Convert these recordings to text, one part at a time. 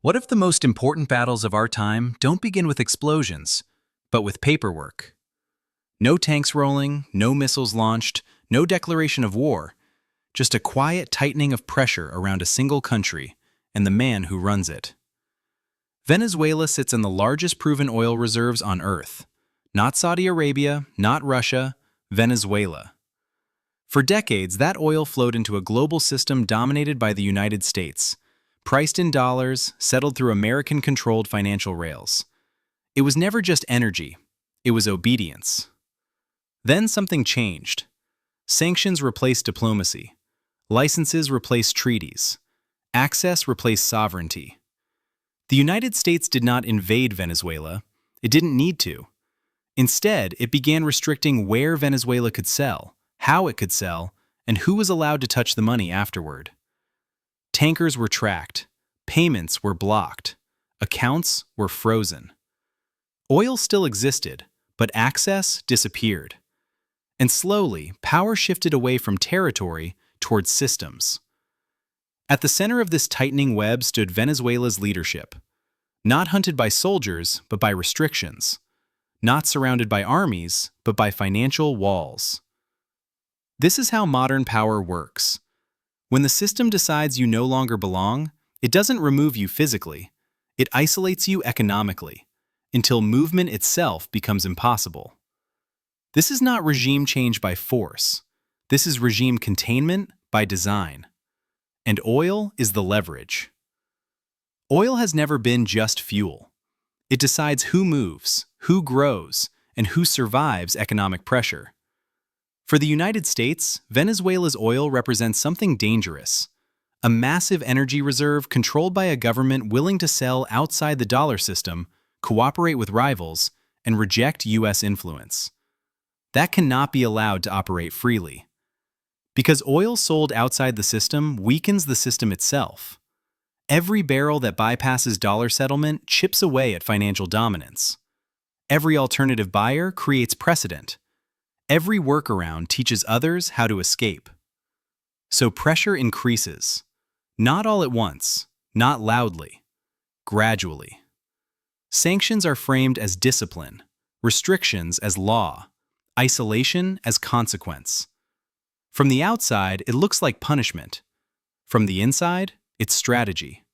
What if the most important battles of our time don't begin with explosions, but with paperwork? No tanks rolling, no missiles launched, no declaration of war, just a quiet tightening of pressure around a single country and the man who runs it. Venezuela sits in the largest proven oil reserves on Earth. Not Saudi Arabia, not Russia, Venezuela. For decades, that oil flowed into a global system dominated by the United States, priced in dollars, settled through American-controlled financial rails. It was never just energy, it was obedience. Then something changed. Sanctions replaced diplomacy. Licenses replaced treaties. Access replaced sovereignty. The United States did not invade Venezuela. It didn't need to. Instead, it began restricting where Venezuela could sell, how it could sell, and who was allowed to touch the money afterward. Tankers were tracked. Payments were blocked. Accounts were frozen. Oil still existed, but access disappeared. And slowly, power shifted away from territory towards systems. At the center of this tightening web stood Venezuela's leadership, not hunted by soldiers, but by restrictions, not surrounded by armies, but by financial walls. This is how modern power works. When the system decides you no longer belong, it doesn't remove you physically, it isolates you economically, until movement itself becomes impossible. This is not regime change by force. This is regime containment by design. And oil is the leverage. Oil has never been just fuel. It decides who moves, who grows, and who survives economic pressure. For the United States, Venezuela's oil represents something dangerous, a massive energy reserve controlled by a government willing to sell outside the dollar system, cooperate with rivals, and reject U.S. influence. That cannot be allowed to operate freely. Because oil sold outside the system weakens the system itself. Every barrel that bypasses dollar settlement chips away at financial dominance. Every alternative buyer creates precedent. Every workaround teaches others how to escape. So pressure increases. Not all at once, not loudly, gradually. Sanctions are framed as discipline, restrictions as law, isolation as consequence. From the outside, it looks like punishment. From the inside, it's strategy.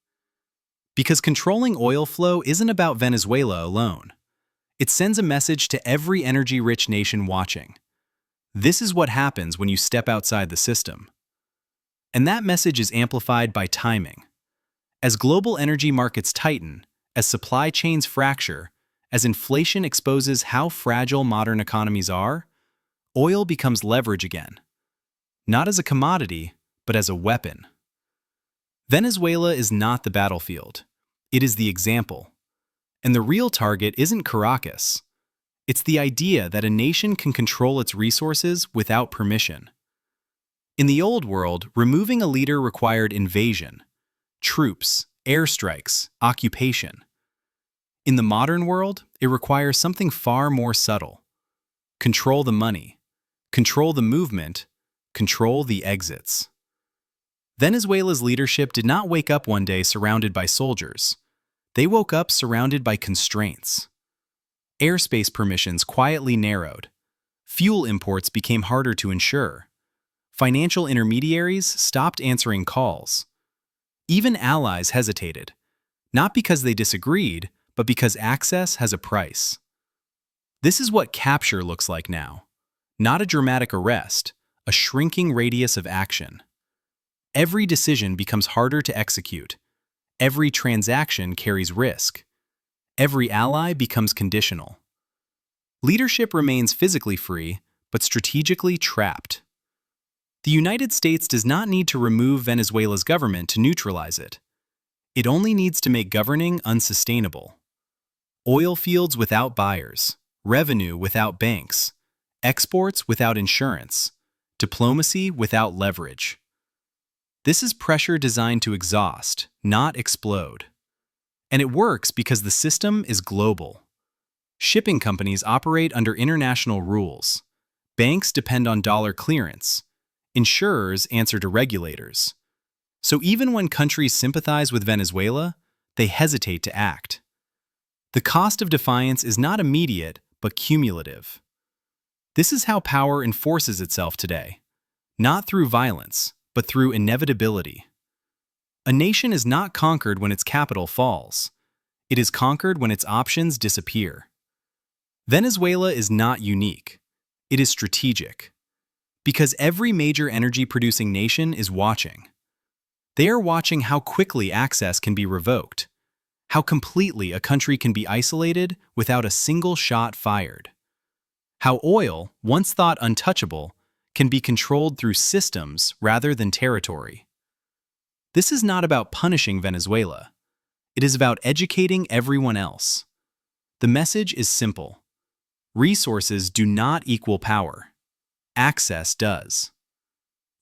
Because controlling oil flow isn't about Venezuela alone. It sends a message to every energy-rich nation watching. This is what happens when you step outside the system. And that message is amplified by timing. As global energy markets tighten, as supply chains fracture, as inflation exposes how fragile modern economies are, oil becomes leverage again. Not as a commodity, but as a weapon. Venezuela is not the battlefield. It is the example. And the real target isn't Caracas. It's the idea that a nation can control its resources without permission. In the old world, removing a leader required invasion, troops, airstrikes, occupation. In the modern world, it requires something far more subtle. Control the money, control the movement, control the exits. Venezuela's leadership did not wake up one day surrounded by soldiers. They woke up surrounded by constraints. Airspace permissions quietly narrowed. Fuel imports became harder to ensure. Financial intermediaries stopped answering calls. Even allies hesitated, not because they disagreed, but because access has a price. This is what capture looks like now. Not a dramatic arrest, a shrinking radius of action. Every decision becomes harder to execute. Every transaction carries risk. Every ally becomes conditional. Leadership remains physically free, but strategically trapped. The United States does not need to remove Venezuela's government to neutralize it. It only needs to make governing unsustainable. Oil fields without buyers, revenue without banks, exports without insurance, diplomacy without leverage. This is pressure designed to exhaust, not explode. And it works because the system is global. Shipping companies operate under international rules. Banks depend on dollar clearance. Insurers answer to regulators. So even when countries sympathize with Venezuela, they hesitate to act. The cost of defiance is not immediate, but cumulative. This is how power enforces itself today, not through violence, but through inevitability. A nation is not conquered when its capital falls. It is conquered when its options disappear. Venezuela is not unique. It is strategic. Because every major energy-producing nation is watching. They are watching how quickly access can be revoked, how completely a country can be isolated without a single shot fired, how oil, once thought untouchable, can be controlled through systems rather than territory. This is not about punishing Venezuela. It is about educating everyone else. The message is simple. Resources do not equal power. Access does.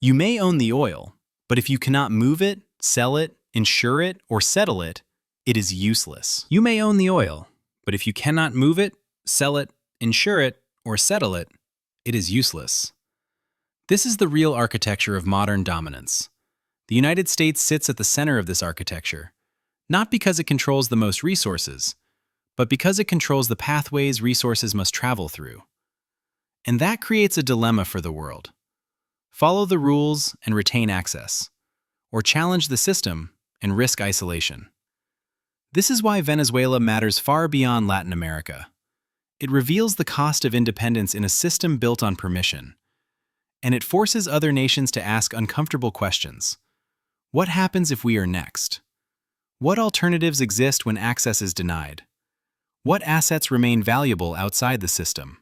You may own the oil, but if you cannot move it, sell it, insure it, or settle it, it is useless. You may own the oil, but if you cannot move it, sell it, insure it, or settle it, it is useless. This is the real architecture of modern dominance. The United States sits at the center of this architecture, not because it controls the most resources, but because it controls the pathways resources must travel through. And that creates a dilemma for the world. Follow the rules and retain access, or challenge the system and risk isolation. This is why Venezuela matters far beyond Latin America. It reveals the cost of independence in a system built on permission, and it forces other nations to ask uncomfortable questions. What happens if we are next? What alternatives exist when access is denied? What assets remain valuable outside the system?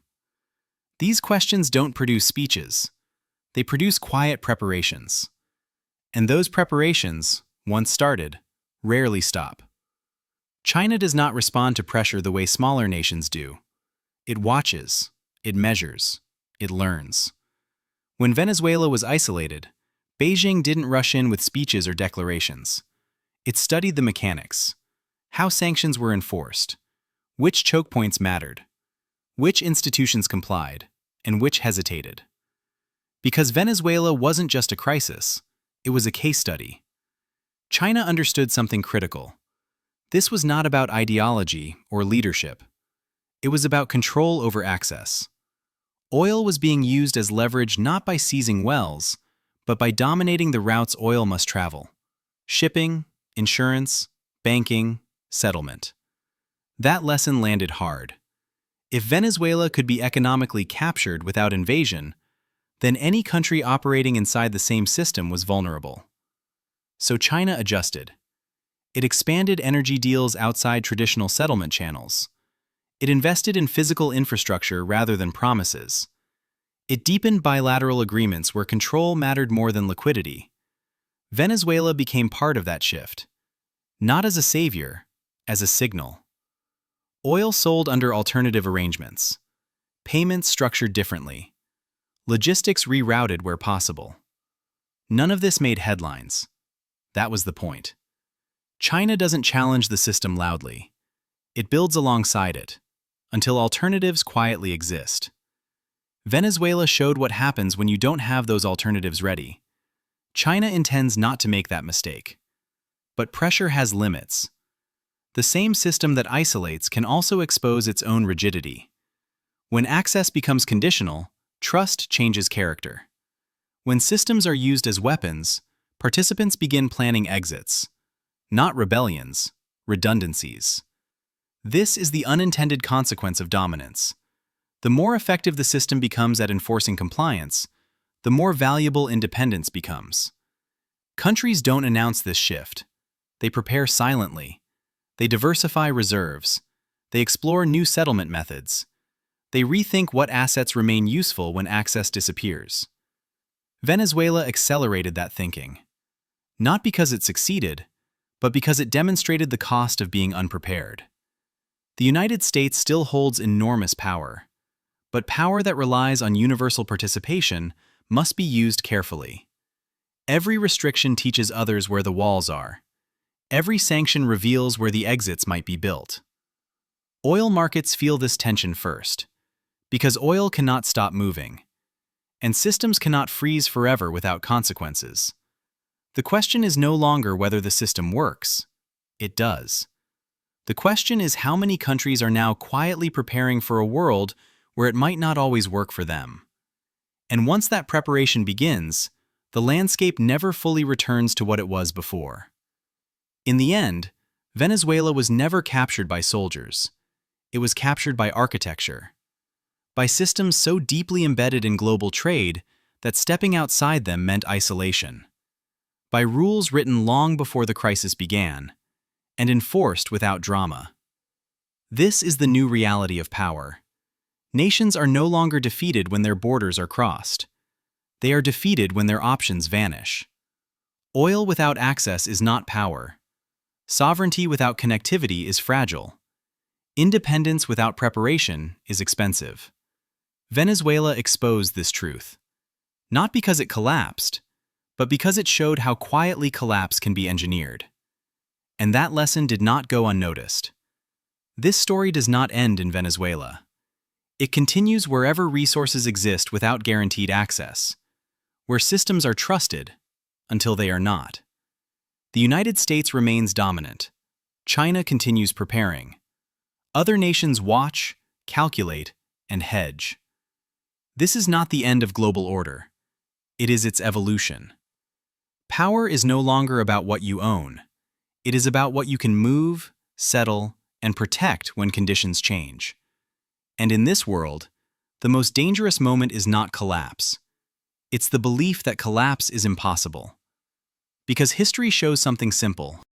These questions don't produce speeches. They produce quiet preparations. And those preparations, once started, rarely stop. China does not respond to pressure the way smaller nations do. It watches, it measures, it learns. When Venezuela was isolated, Beijing didn't rush in with speeches or declarations. It studied the mechanics, how sanctions were enforced, which choke points mattered, which institutions complied, and which hesitated. Because Venezuela wasn't just a crisis, it was a case study. China understood something critical. This was not about ideology or leadership. It was about control over access. Oil was being used as leverage not by seizing wells, but by dominating the routes oil must travel: shipping, insurance, banking, settlement. That lesson landed hard. If Venezuela could be economically captured without invasion, then any country operating inside the same system was vulnerable. So China adjusted. It expanded energy deals outside traditional settlement channels. It invested in physical infrastructure rather than promises. It deepened bilateral agreements where control mattered more than liquidity. Venezuela became part of that shift, not as a savior, as a signal. Oil sold under alternative arrangements. Payments structured differently. Logistics rerouted where possible. None of this made headlines. That was the point. China doesn't challenge the system loudly. It builds alongside it, until alternatives quietly exist. Venezuela showed what happens when you don't have those alternatives ready. China intends not to make that mistake. But pressure has limits. The same system that isolates can also expose its own rigidity. When access becomes conditional, trust changes character. When systems are used as weapons, participants begin planning exits, not rebellions, redundancies. This is the unintended consequence of dominance. The more effective the system becomes at enforcing compliance, the more valuable independence becomes. Countries don't announce this shift. They prepare silently. They diversify reserves. They explore new settlement methods. They rethink what assets remain useful when access disappears. Venezuela accelerated that thinking. Not because it succeeded, but because it demonstrated the cost of being unprepared. The United States still holds enormous power, but power that relies on universal participation must be used carefully. Every restriction teaches others where the walls are. Every sanction reveals where the exits might be built. Oil markets feel this tension first, because oil cannot stop moving, and systems cannot freeze forever without consequences. The question is no longer whether the system works. It does. The question is how many countries are now quietly preparing for a world where it might not always work for them. And once that preparation begins, the landscape never fully returns to what it was before. In the end, Venezuela was never captured by soldiers. It was captured by architecture, by systems so deeply embedded in global trade that stepping outside them meant isolation, by rules written long before the crisis began, and enforced without drama. This is the new reality of power. Nations are no longer defeated when their borders are crossed. They are defeated when their options vanish. Oil without access is not power. Sovereignty without connectivity is fragile. Independence without preparation is expensive. Venezuela exposed this truth, not because it collapsed, but because it showed how quietly collapse can be engineered. And that lesson did not go unnoticed. This story does not end in Venezuela. It continues wherever resources exist without guaranteed access, where systems are trusted until they are not. The United States remains dominant. China continues preparing. Other nations watch, calculate, and hedge. This is not the end of global order. It is its evolution. Power is no longer about what you own. It is about what you can move, settle, and protect when conditions change. And in this world, the most dangerous moment is not collapse. It's the belief that collapse is impossible. Because history shows something simple.